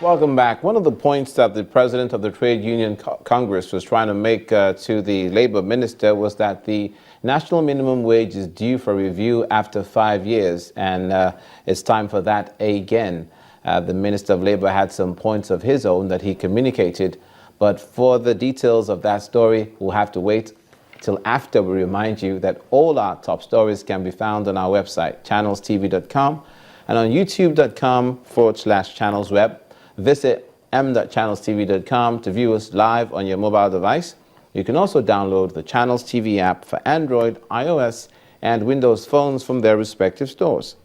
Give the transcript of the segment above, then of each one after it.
Welcome back. One of the points that the president of the Trade Union Congress was trying to make to the labor minister was that the national minimum wage is due for review after 5 years, and it's time for that again. The Minister of Labor had some points of his own that he communicated, but for the details of that story, we'll have to wait till after we remind you that all our top stories can be found on our website, channelstv.com, and on youtube.com/channelsweb. Visit m.channelstv.com to view us live on your mobile device. You can also download the Channels TV app for Android, iOS, and Windows phones from their respective stores.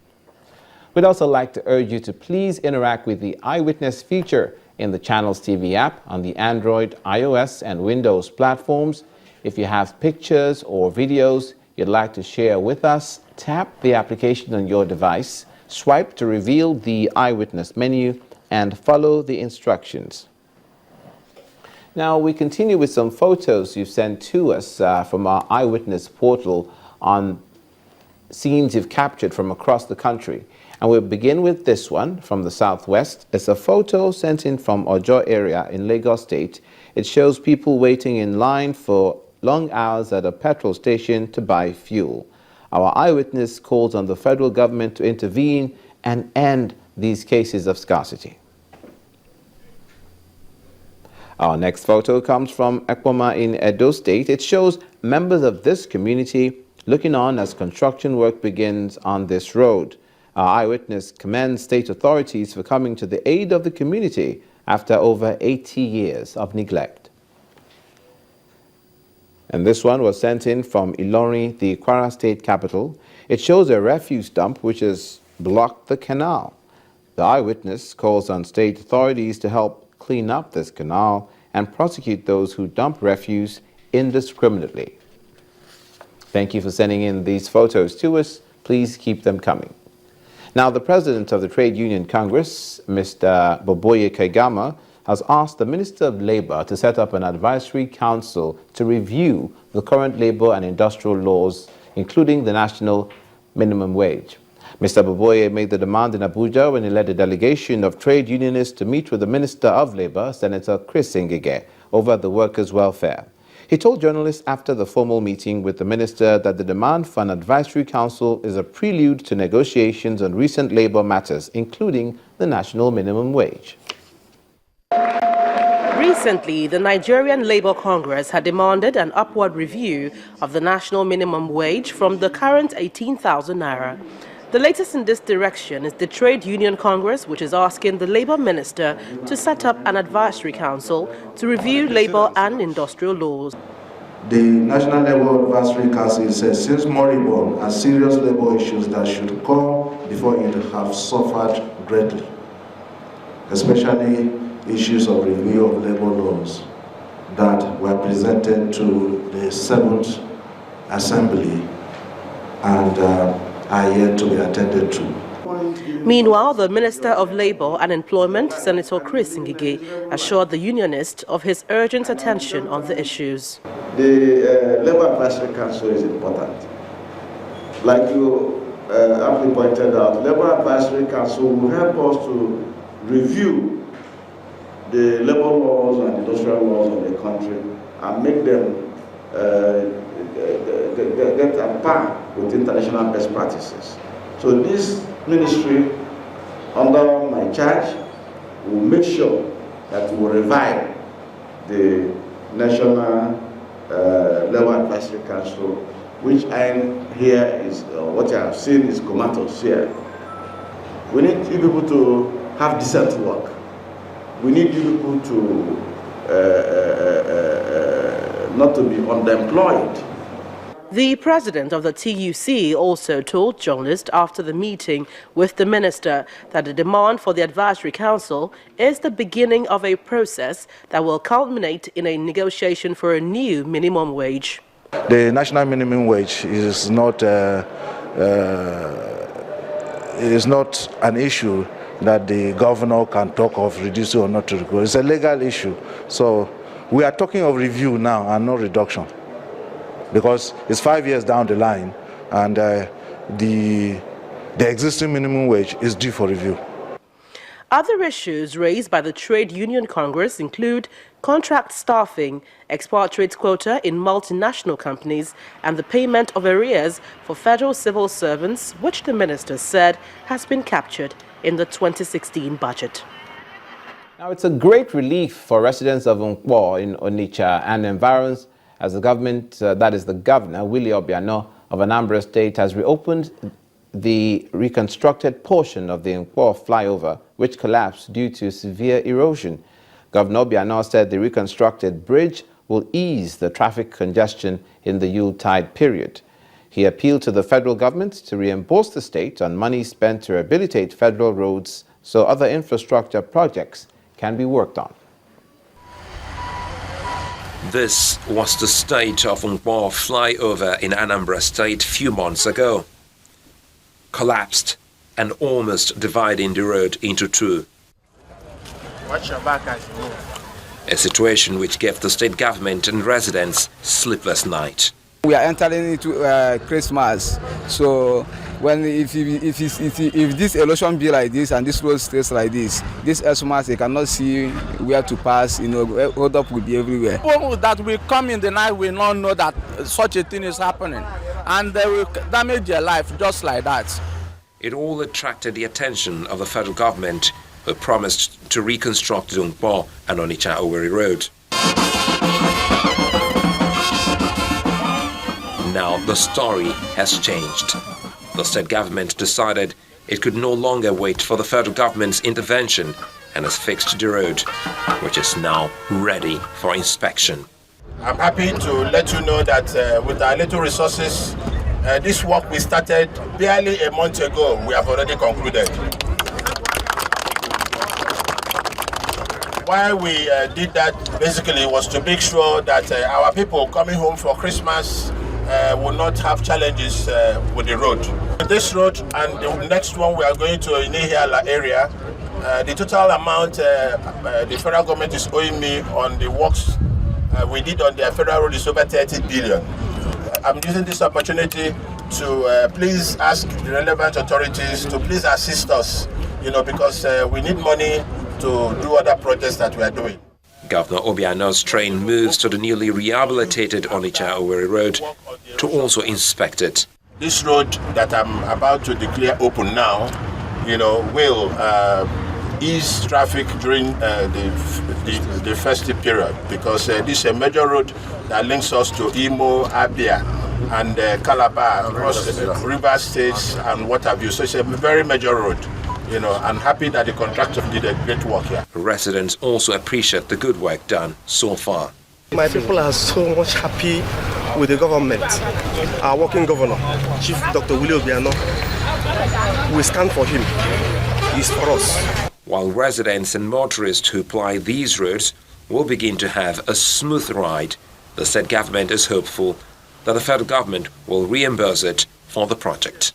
We'd also like to urge you to please interact with the Eyewitness feature in the Channels TV app on the Android, iOS, and Windows platforms. If you have pictures or videos you'd like to share with us, tap the application on your device, swipe to reveal the Eyewitness menu, and follow the instructions. Now we continue with some photos you've sent to us from our Eyewitness portal on scenes you've captured from across the country. And we'll begin with this one from the southwest. It's a photo sent in from Ojo area in Lagos State. It shows people waiting in line for long hours at a petrol station to buy fuel. Our Eyewitness calls on the federal government to intervene and end these cases of scarcity. Our next photo comes from Ekwama in Edo State. It shows members of this community looking on as construction work begins on this road. Our Eyewitness commends state authorities for coming to the aid of the community after over 80 years of neglect. And this one was sent in from Ilorin, the Kwara State capital. It shows a refuse dump which has blocked the canal. The Eyewitness calls on state authorities to help clean up this canal and prosecute those who dump refuse indiscriminately. Thank you for sending in these photos to us. Please keep them coming. Now, the president of the Trade Union Congress, Mr. Boboye Kaigama, has asked the Minister of Labor to set up an advisory council to review the current labor and industrial laws, including the national minimum wage. Mr. Boboye made the demand in Abuja when he led a delegation of trade unionists to meet with the Minister of Labor, Senator Chris Ngige, over the workers' welfare. He told journalists after the formal meeting with the minister that the demand for an advisory council is a prelude to negotiations on recent labor matters, including the national minimum wage. Recently, the Nigerian Labour Congress had demanded an upward review of the national minimum wage from the current 18,000 naira. The latest in this direction is the Trade Union Congress, which is asking the Labour Minister to set up an advisory council to review labour and industrial laws. The National Labour Advisory Council says since moribund and serious labour issues that should come before it have suffered greatly, especially issues of review of labour laws that were presented to the 7th Assembly and are yet to be attended to. Meanwhile, the Minister of Labour and Employment, Senator Chris Ngige, assured the unionists of his urgent attention on the issues. The Labour Advisory Council is important. Like you aptly pointed out, Labour Advisory Council will help us to review the labour laws and industrial laws of the country and make them get a par with international best practices. So this ministry, under my charge, will make sure that we will revive the National Labour Advisory Council, which I hear is, what I have seen is comatose here. We need you people to have decent work. We need you people to not to be underemployed. The president of the TUC also told journalists after the meeting with the minister that the demand for the advisory council is the beginning of a process that will culminate in a negotiation for a new minimum wage. The national minimum wage is not an issue that the governor can talk of reducing or not to reduce. It's a legal issue. So we are talking of review now and not reduction, because it's 5 years down the line and the existing minimum wage is due for review. Other issues raised by the Trade Union Congress include contract staffing, expatriate quota in multinational companies, and the payment of arrears for federal civil servants, which the minister said has been captured in the 2016 budget. Now, it's a great relief for residents of Nkwo in Onitsha and environs as the government, that is the governor, Willie Obiano of Anambra State, has reopened the reconstructed portion of the Nkwo flyover, which collapsed due to severe erosion. Governor Obiano said the reconstructed bridge will ease the traffic congestion in the Yuletide period. He appealed to the federal government to reimburse the state on money spent to rehabilitate federal roads so other infrastructure projects can be worked on. This was the state of Nkwo flyover in Anambra State few months ago. Collapsed and almost dividing the road into two. Watch your back as you move. A situation which gave the state government and residents sleepless night. We are entering into Christmas, so if this election be like this and this road stays like this Xmas, they cannot see where to pass. Hold up will be everywhere. People that will come in the night will not know that such a thing is happening, and they will damage their life just like that. It all attracted the attention of the federal government, who promised to reconstruct the Nkwo and Onitsha-Owerri road. Now the story has changed. The state government decided it could no longer wait for the federal government's intervention and has fixed the road, which is now ready for inspection. I'm happy to let you know that with our little resources, this work we started barely a month ago, we have already concluded. Why we did that basically was to make sure that our people coming home for Christmas will not have challenges with the road. This road and the next one we are going to in Ihiala area, the total amount the federal government is owing me on the works we did on the federal road is over 30 billion. I'm using this opportunity to please ask the relevant authorities to please assist us, because we need money to do other projects that we are doing. Governor Obiano's train moves to the newly rehabilitated Onitsha-Owerri road to also inspect it. This road that I'm about to declare open now, will ease traffic during the festive period, because this is a major road that links us to Imo, Abia, and Calabar, across river states and what have you. So it's a very major road. I'm happy that the contractor did a great work here. Residents also appreciate the good work done so far. My people are so much happy with the government. Our working governor, Chief Dr. Willie Obiano, we stand for him. He's for us. While residents and motorists who ply these roads will begin to have a smooth ride, the state government is hopeful that the federal government will reimburse it for the project.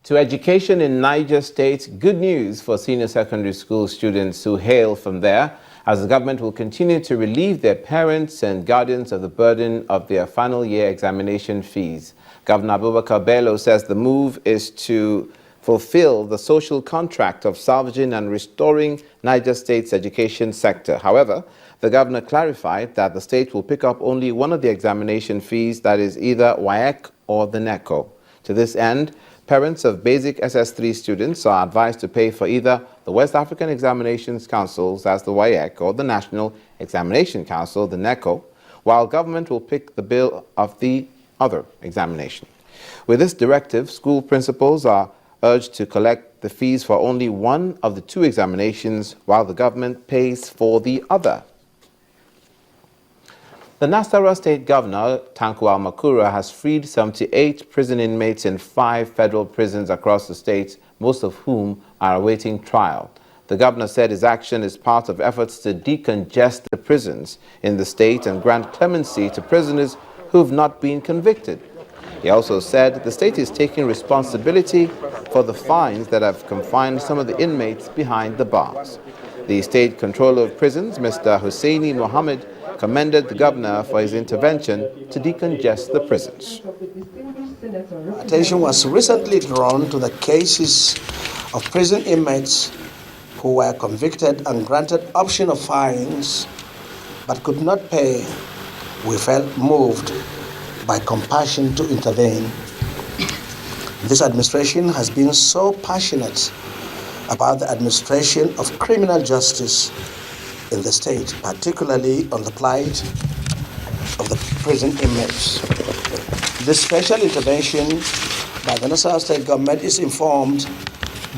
To education in Niger State, good news for senior secondary school students who hail from there, as the government will continue to relieve their parents and guardians of the burden of their final year examination fees. Governor Abubakar Bello says the move is to fulfill the social contract of salvaging and restoring Niger State's education sector. However, the governor clarified that the state will pick up only one of the examination fees, that is either WAEC or the NECO. To this end, parents of basic SS3 students are advised to pay for either the West African Examinations Council, as the WAEC, or the National Examination Council, the NECO, while government will pick the bill of the other examination. With this directive, school principals are urged to collect the fees for only one of the two examinations, while the government pays for the other. The Nasarawa State Governor, Tanko Almakura, has freed 78 prison inmates in 5 federal prisons across the state, most of whom are awaiting trial. The governor said his action is part of efforts to decongest the prisons in the state and grant clemency to prisoners who have not been convicted. He also said the state is taking responsibility for the fines that have confined some of the inmates behind the bars. The State Controller of Prisons, Mr. Hussaini Mohammed, commended the governor for his intervention to decongest the prisons. Attention was recently drawn to the cases of prison inmates who were convicted and granted option of fines but could not pay, we felt moved by compassion to intervene. This administration has been so passionate about the administration of criminal justice in the state, particularly on the plight of the prison inmates. This special intervention by the Nasarawa State Government is informed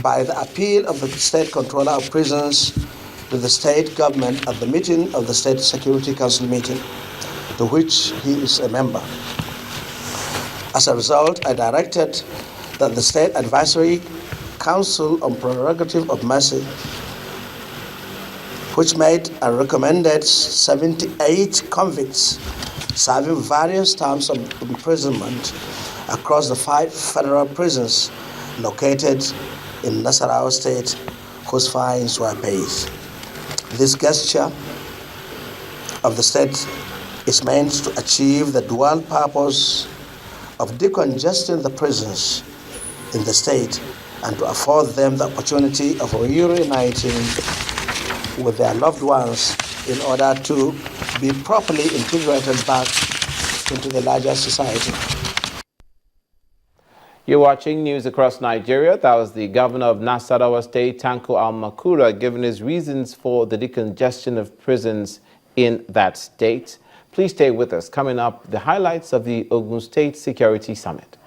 by the appeal of the State Controller of Prisons to the State Government at the meeting of the State Security Council meeting, to which he is a member. As a result, I directed that the State Advisory Council on Prerogative of Mercy, which made and recommended 78 convicts serving various terms of imprisonment across the 5 federal prisons located in Nasarawa State, whose fines were paid. This gesture of the state is meant to achieve the dual purpose of decongesting the prisons in the state and to afford them the opportunity of reuniting with their loved ones in order to be properly integrated back into the larger society. You're watching News Across Nigeria. That was the governor of Nasarawa State, Tanko Al-Makura, giving his reasons for the decongestion of prisons in that state. Please stay with us. Coming up, the highlights of the Ogun State Security Summit.